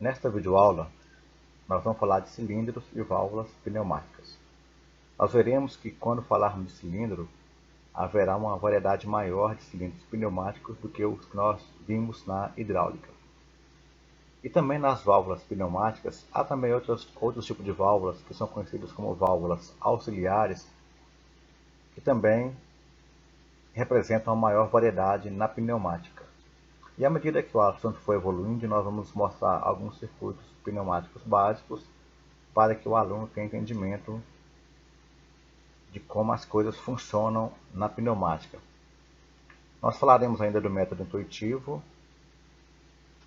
Nesta videoaula, nós vamos falar de cilindros e válvulas pneumáticas. Nós veremos que quando falarmos de cilindro, haverá uma variedade maior de cilindros pneumáticos do que os que nós vimos na hidráulica. E também nas válvulas pneumáticas, há também outros tipos de válvulas que são conhecidas como válvulas auxiliares, que também representam uma maior variedade na pneumática. E à medida que o assunto for evoluindo, nós vamos mostrar alguns circuitos pneumáticos básicos para que o aluno tenha entendimento de como as coisas funcionam na pneumática. Nós falaremos ainda do método intuitivo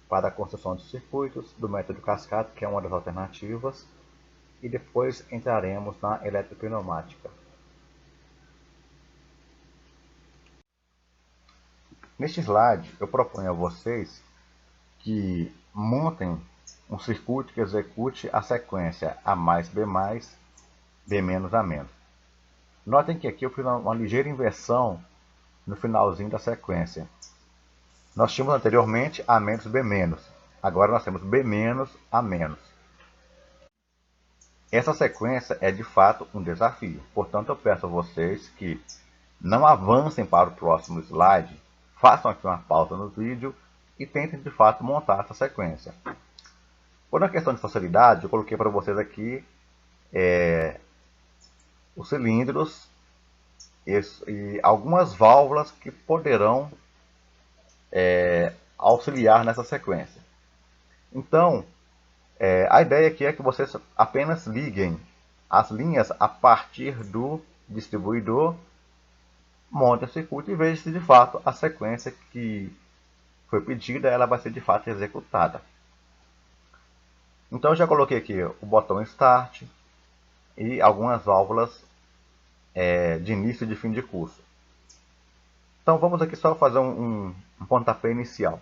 para a construção de circuitos, do método cascata, que é uma das alternativas, e depois entraremos na eletropneumática. Neste slide, eu proponho a vocês que montem um circuito que execute a sequência A mais B mais, B menos A menos. Notem que aqui eu fiz uma ligeira inversão no finalzinho da sequência. Nós tínhamos anteriormente A menos B menos. Agora nós temos B menos A menos. Essa sequência é de fato um desafio. Portanto, eu peço a vocês que não avancem para o próximo slide, façam aqui uma pausa no vídeo e tentem de fato montar essa sequência. Por uma questão de facilidade, eu coloquei para vocês aqui os cilindros e algumas válvulas que poderão auxiliar nessa sequência. Então, a ideia aqui é que vocês apenas liguem as linhas a partir do distribuidor, montem o circuito e vejam se de fato a sequência que foi pedida ela vai ser de fato executada. Então eu já coloquei aqui o botão Start e algumas válvulas de início e de fim de curso. Então vamos aqui só fazer um pontapé inicial.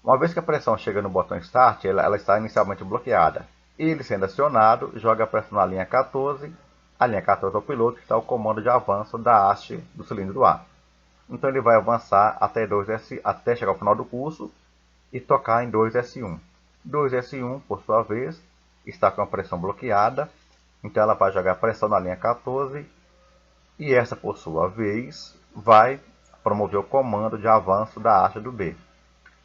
Uma vez que a pressão chega no botão Start, ela está inicialmente bloqueada. Ele sendo acionado, joga a pressão na linha 14. A linha 14 é o piloto, que está o comando de avanço da haste do cilindro A. Então ele vai avançar até chegar ao final do curso e tocar em 2S1. 2S1, por sua vez, está com a pressão bloqueada. Então ela vai jogar a pressão na linha 14 e essa, por sua vez, vai promover o comando de avanço da haste do B.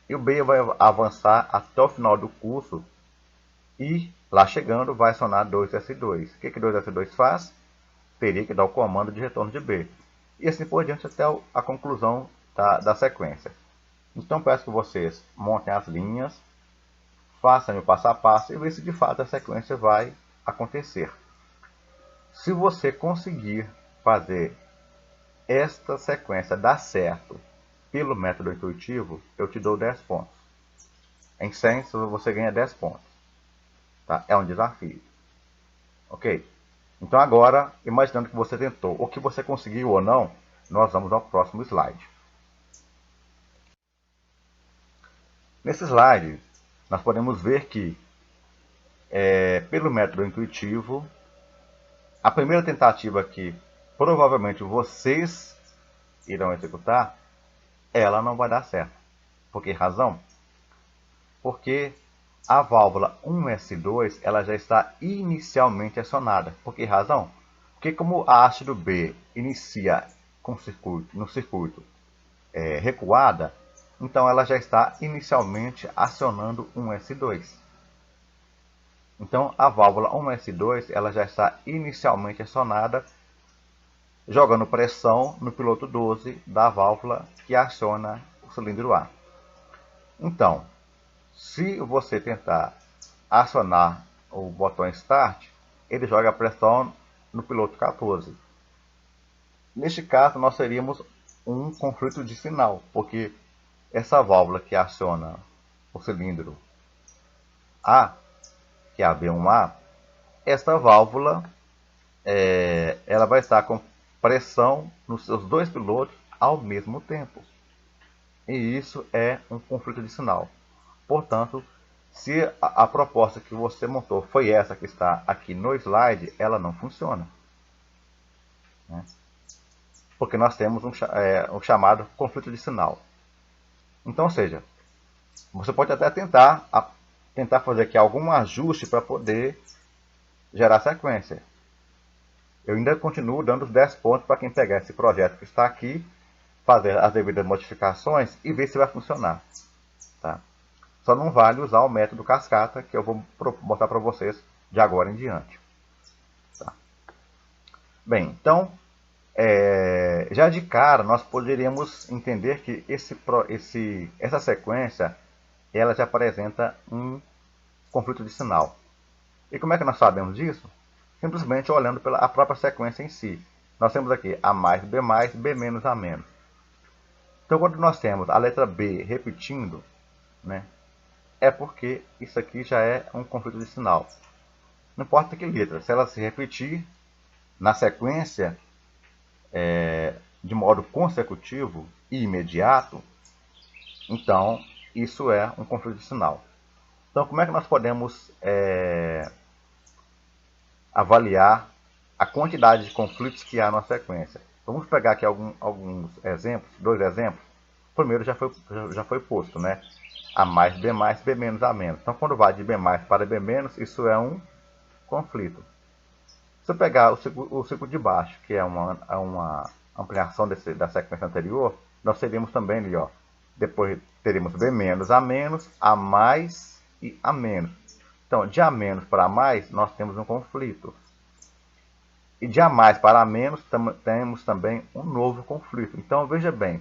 E o B vai avançar até o final do curso e, lá chegando, vai acionar 2S2. O que 2S2 faz? Teria que dar o comando de retorno de B. E assim por diante até a conclusão da sequência. Então peço que vocês montem as linhas, façam o passo a passo e vejam se de fato a sequência vai acontecer. Se você conseguir fazer esta sequência dar certo pelo método intuitivo, eu te dou 10 pontos. Em 100 você ganha 10 pontos. Tá? É um desafio. Ok? Então agora, imaginando que você tentou, ou que você conseguiu ou não, nós vamos ao próximo slide. Nesse slide, nós podemos ver que, pelo método intuitivo, a primeira tentativa que provavelmente vocês irão executar, ela não vai dar certo. Por que razão? Porque a válvula 1S2 ela já está inicialmente acionada. Por que razão? Porque como a haste do B inicia no circuito recuada, então ela já está inicialmente acionando 1S2. Então a válvula 1S2 ela já está inicialmente acionada, jogando pressão no piloto 12 da válvula que aciona o cilindro A. Então, se você tentar acionar o botão Start, ele joga a pressão no piloto 14. Neste caso, nós teríamos um conflito de sinal, porque essa válvula que aciona o cilindro A, que é a B1A, esta válvula ela vai estar com pressão nos seus dois pilotos ao mesmo tempo. E isso é um conflito de sinal. Portanto, se a proposta que você montou foi essa que está aqui no slide, ela não funciona. Né? Porque nós temos um chamado conflito de sinal. Então, ou seja, Você pode até tentar fazer aqui algum ajuste para poder gerar sequência. Eu ainda continuo dando os 10 pontos para quem pegar esse projeto que está aqui, fazer as devidas modificações e ver se vai funcionar. Tá? Só não vale usar o método cascata, que eu vou mostrar para vocês de agora em diante. Tá? Bem, então, já de cara, nós poderíamos entender que essa sequência ela já apresenta um conflito de sinal. E como é que nós sabemos disso? Simplesmente olhando pela a própria sequência em si. Nós temos aqui A mais, B menos, A menos. Então, quando nós temos a letra B repetindo, né, é porque isso aqui já é um conflito de sinal. Não importa que letra, se ela se repetir na sequência de modo consecutivo e imediato, então isso é um conflito de sinal. Então, como é que nós podemos avaliar a quantidade de conflitos que há na sequência? Vamos pegar aqui alguns exemplos, 2 exemplos. O primeiro já foi posto, né? A mais, B menos, A menos. Então, quando vai de B mais para B menos, isso é um conflito. Se eu pegar o ciclo de baixo, que é uma ampliação da sequência anterior, nós teríamos também ali, ó, depois teríamos B menos, A mais e A menos. Então, de A menos para A mais, nós temos um conflito. E de A mais para A menos, temos também um novo conflito. Então, veja bem,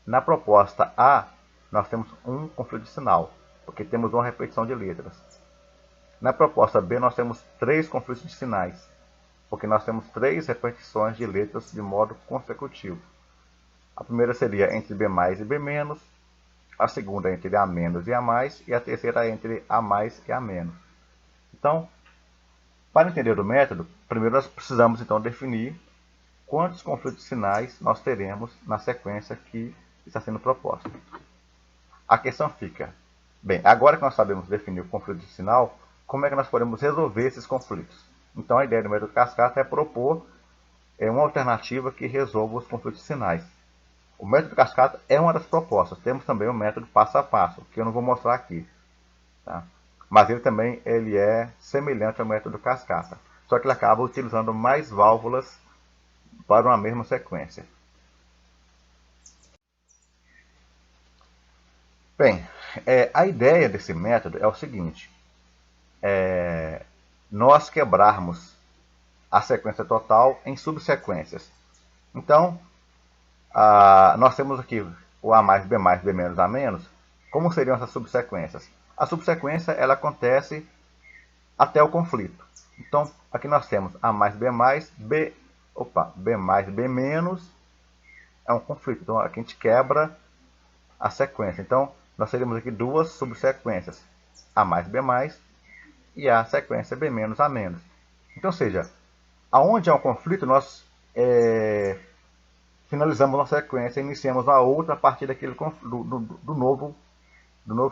na proposta A, nós temos um conflito de sinal, porque temos uma repetição de letras. Na proposta B, nós temos 3 conflitos de sinais, porque nós temos 3 repetições de letras de modo consecutivo. A primeira seria entre B mais e B menos, a segunda entre A menos e A mais, e a terceira entre A mais e A menos. Então, para entender o método, primeiro nós precisamos então definir quantos conflitos de sinais nós teremos na sequência que está sendo proposta. A questão fica, bem, agora que nós sabemos definir o conflito de sinal, como é que nós podemos resolver esses conflitos? Então a ideia do método cascata é propor uma alternativa que resolva os conflitos de sinais. O método cascata é uma das propostas. Temos também o método passo a passo, que eu não vou mostrar aqui. Tá? Mas ele é semelhante ao método cascata. Só que ele acaba utilizando mais válvulas para uma mesma sequência. Bem, a ideia desse método é o seguinte. Nós quebrarmos a sequência total em subsequências. Então, nós temos aqui o A mais, B menos, A menos. Como seriam essas subsequências? A subsequência ela acontece até o conflito. Então, aqui nós temos A mais, B mais, B mais, B menos é um conflito. Então, aqui a gente quebra a sequência. Então, nós teríamos aqui 2 subsequências, A mais, B mais e a sequência B menos, A menos. Então, ou seja, aonde há um conflito, nós finalizamos nossa sequência e iniciamos a outra a partir daquele do novo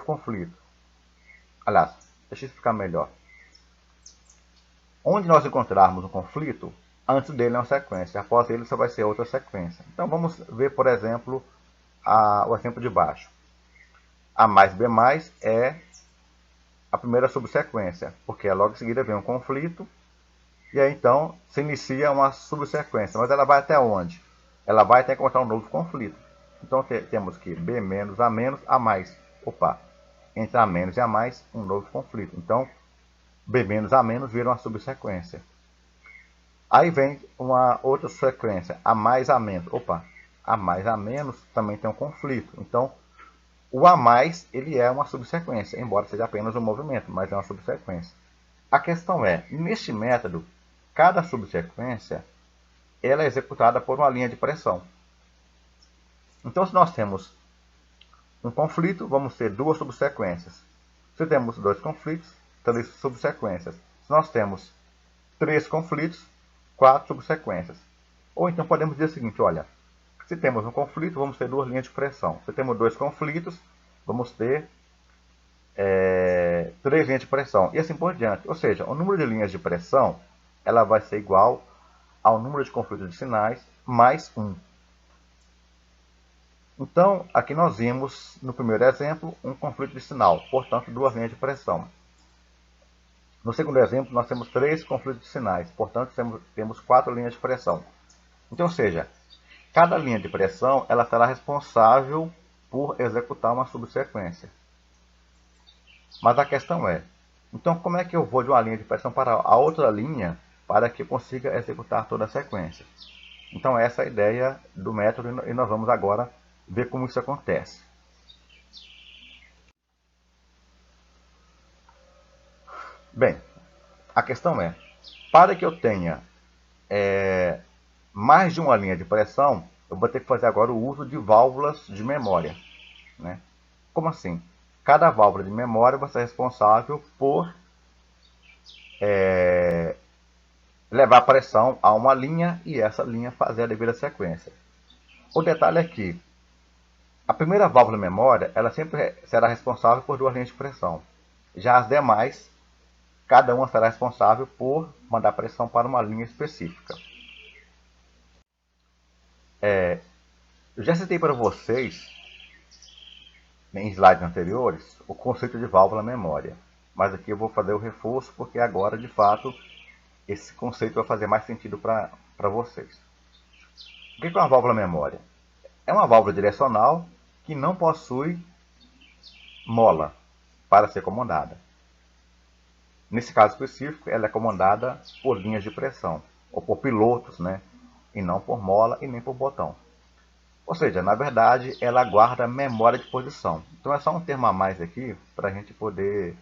conflito. Aliás, deixa eu explicar melhor. Onde nós encontrarmos um conflito, antes dele é uma sequência, após ele só vai ser outra sequência. Então vamos ver, por exemplo, o exemplo de baixo. A mais B mais é a primeira subsequência, porque logo em seguida vem um conflito, e aí então se inicia uma subsequência, mas ela vai até onde? Ela vai até encontrar um novo conflito. Então temos que B menos, A mais. Entre A menos e A mais, um novo conflito. Então, B menos, A menos vira uma subsequência. Aí vem uma outra sequência, A mais, A menos. A mais, A menos também tem um conflito. Então, o A mais, ele é uma subsequência, embora seja apenas um movimento, mas é uma subsequência. A questão é, neste método, cada subsequência ela é executada por uma linha de pressão. Então, se nós temos um conflito, vamos ter 2 subsequências. Se temos 2 conflitos, 3 subsequências. Se nós temos 3 conflitos, 4 subsequências. Ou então podemos dizer o seguinte, olha, se temos um conflito, vamos ter 2 linhas de pressão. Se temos 2 conflitos, vamos ter 3 linhas de pressão. E assim por diante. Ou seja, o número de linhas de pressão ela vai ser igual ao número de conflitos de sinais mais 1. Então, aqui nós vimos, no primeiro exemplo, um conflito de sinal, portanto, duas linhas de pressão. No segundo exemplo, nós temos três conflitos de sinais, portanto, temos quatro linhas de pressão. Então, ou seja, cada linha de pressão ela será responsável por executar uma subsequência. Mas a questão é, então como é que eu vou de uma linha de pressão para a outra linha para que eu consiga executar toda a sequência? Então essa é a ideia do método e nós vamos agora ver como isso acontece. Bem, a questão é, para que eu tenha mais de uma linha de pressão, eu vou ter que fazer agora o uso de válvulas de memória. Né? Como assim? Cada válvula de memória vai ser responsável por levar a pressão a uma linha e essa linha fazer a devida sequência. O detalhe é que a primeira válvula de memória ela sempre será responsável por duas linhas de pressão. Já as demais, cada uma será responsável por mandar pressão para uma linha específica. Eu já citei para vocês, em slides anteriores, o conceito de válvula memória. Mas aqui eu vou fazer o reforço porque agora, de fato, esse conceito vai fazer mais sentido para vocês. O que é uma válvula memória? É uma válvula direcional que não possui mola para ser comandada. Nesse caso específico, ela é comandada por linhas de pressão, ou por pilotos, né? E não por mola e nem por botão. Ou seja, na verdade, ela guarda memória de posição. Então é só um termo a mais aqui para a gente poder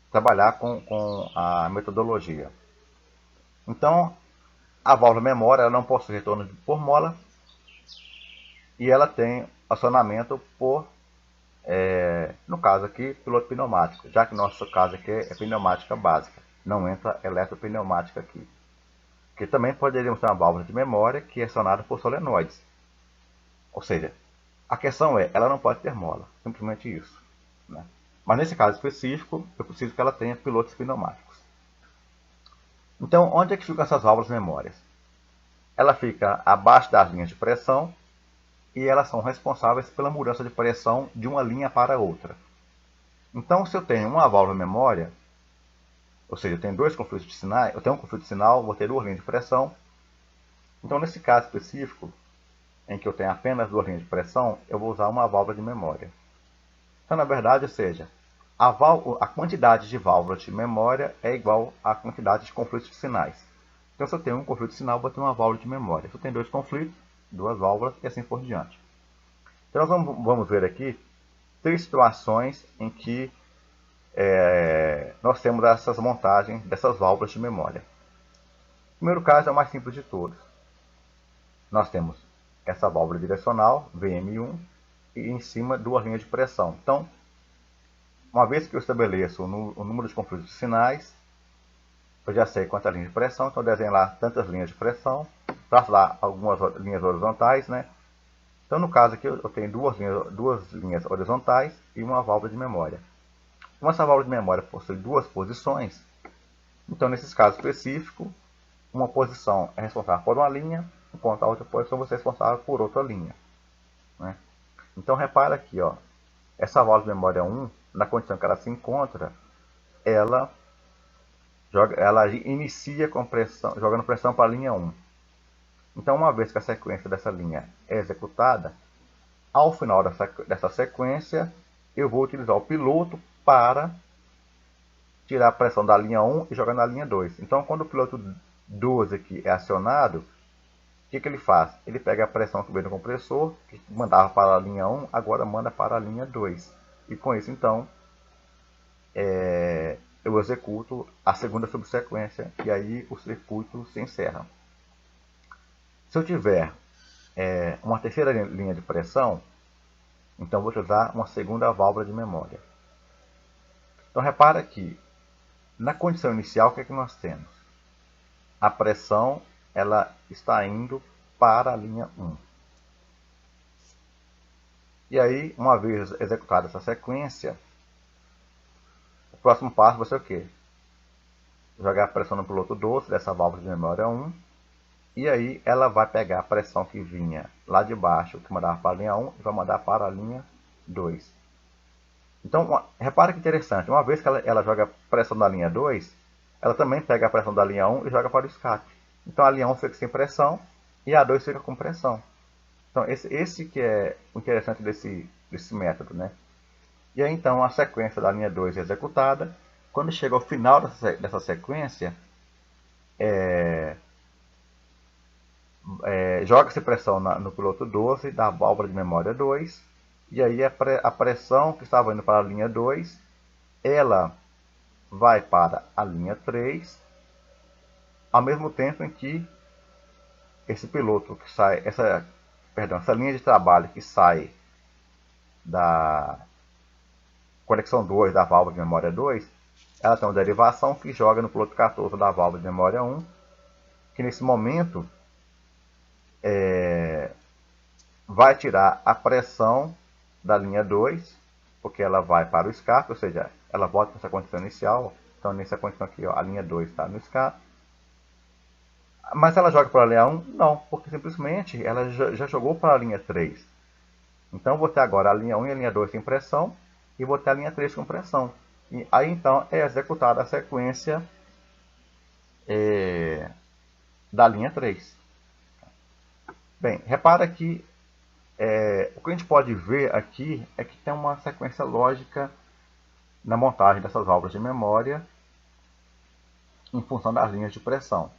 trabalhar com a metodologia. Então, a válvula memória ela não possui retorno por mola e ela tem acionamento por, no caso aqui, piloto pneumático, já que nosso caso aqui é pneumática básica, não entra eletropneumática aqui. Que também poderíamos ter uma válvula de memória que é acionada por solenoides. Ou seja, a questão é, ela não pode ter mola, simplesmente isso. Né? Mas nesse caso específico, eu preciso que ela tenha pilotos pneumáticos. Então, onde é que ficam essas válvulas de memórias? Ela fica abaixo das linhas de pressão e elas são responsáveis pela mudança de pressão de uma linha para outra. Então, se eu tenho uma válvula de memória, ou seja, eu tenho dois conflitos de sinais, eu tenho um conflito de sinal, vou ter duas linhas de pressão. Então, nesse caso específico, em que eu tenho apenas duas linhas de pressão, eu vou usar uma válvula de memória. Então, na verdade, ou seja, a quantidade de válvulas de memória é igual à quantidade de conflitos de sinais. Então, se eu tenho um conflito de sinal, vou ter uma válvula de memória. Se eu tenho dois conflitos, duas válvulas e assim por diante. Então, nós vamos ver aqui três situações em que nós temos essas montagens dessas válvulas de memória. O primeiro caso é o mais simples de todos. Nós temos essa válvula direcional, VM1, e em cima duas linhas de pressão. Então, uma vez que eu estabeleço o número de conflitos de sinais, eu já sei quantas linhas de pressão, então eu desenho lá tantas linhas de pressão, traço lá algumas linhas horizontais, né? Então, no caso aqui, eu tenho duas linhas horizontais e uma válvula de memória. Como essa válvula de memória possui duas posições, então, nesses casos específicos, uma posição é responsável por uma linha, enquanto a outra posição vai ser responsável por outra linha. Né? Então, repara aqui, ó, essa válvula de memória 1, na condição que ela se encontra, ela inicia com pressão, jogando pressão para a linha 1. Então, uma vez que a sequência dessa linha é executada, ao final dessa sequência, eu vou utilizar o piloto para tirar a pressão da linha 1 e jogar na linha 2. Então, quando o piloto 12 aqui é acionado, o que ele faz? Ele pega a pressão que veio do compressor, que mandava para a linha 1, agora manda para a linha 2. E com isso, então, eu executo a segunda subsequência e aí o circuito se encerra. Se eu tiver uma terceira linha de pressão, então vou utilizar uma segunda válvula de memória. Então repara que na condição inicial o que é que nós temos? A pressão ela está indo para a linha 1. E aí, uma vez executada essa sequência, o próximo passo vai ser o quê? Jogar a pressão no piloto 12 dessa válvula de memória 1 E aí ela vai pegar a pressão que vinha lá de baixo, que mandava para a linha 1, e vai mandar para a linha 2. Então, repara que interessante, uma vez que ela joga a pressão da linha 2, ela também pega a pressão da linha 1 e joga para o escape. Então a linha 1 fica sem pressão e a 2 fica com pressão. Então esse que é o interessante desse método, né? E aí então a sequência da linha 2 é executada. Quando chega ao final dessa sequência, joga-se pressão no piloto 12 da válvula de memória 2, e aí a pressão que estava indo para a linha 2, ela vai para a linha 3, ao mesmo tempo em que esse piloto que sai, essa linha de trabalho que sai da conexão 2 da válvula de memória 2, ela tem uma derivação que joga no piloto 14 da válvula de memória 1, que nesse momento vai tirar a pressão da linha 2, porque ela vai para o escape, ou seja, ela volta para essa condição inicial. Então, nessa condição aqui, ó, a linha 2 está no escape. Mas ela joga para a linha 1? Não, porque simplesmente ela já jogou para a linha 3. Então, vou ter agora a linha 1 e a linha 2 sem pressão, e vou ter a linha 3 com pressão. E aí, então, é executada a sequência da linha 3. Bem, repara que o que a gente pode ver aqui é que tem uma sequência lógica na montagem dessas válvulas de memória em função das linhas de pressão.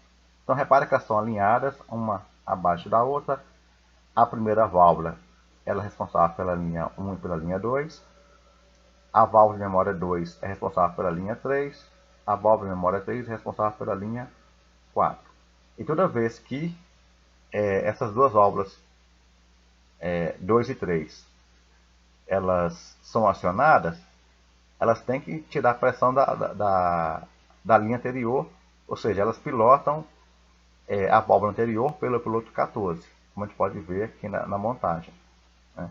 Então repare que elas são alinhadas, uma abaixo da outra. A primeira válvula ela é responsável pela linha 1 e pela linha 2. A válvula de memória 2 é responsável pela linha 3. A válvula de memória 3 é responsável pela linha 4. E toda vez que essas duas válvulas 2 e 3 elas são acionadas, elas têm que tirar a pressão da linha anterior, ou seja, elas pilotam a válvula anterior pelo piloto 14, como a gente pode ver aqui na montagem. Né?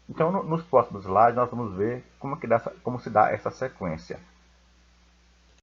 Então, nos próximos slides, nós vamos ver como se dá essa sequência.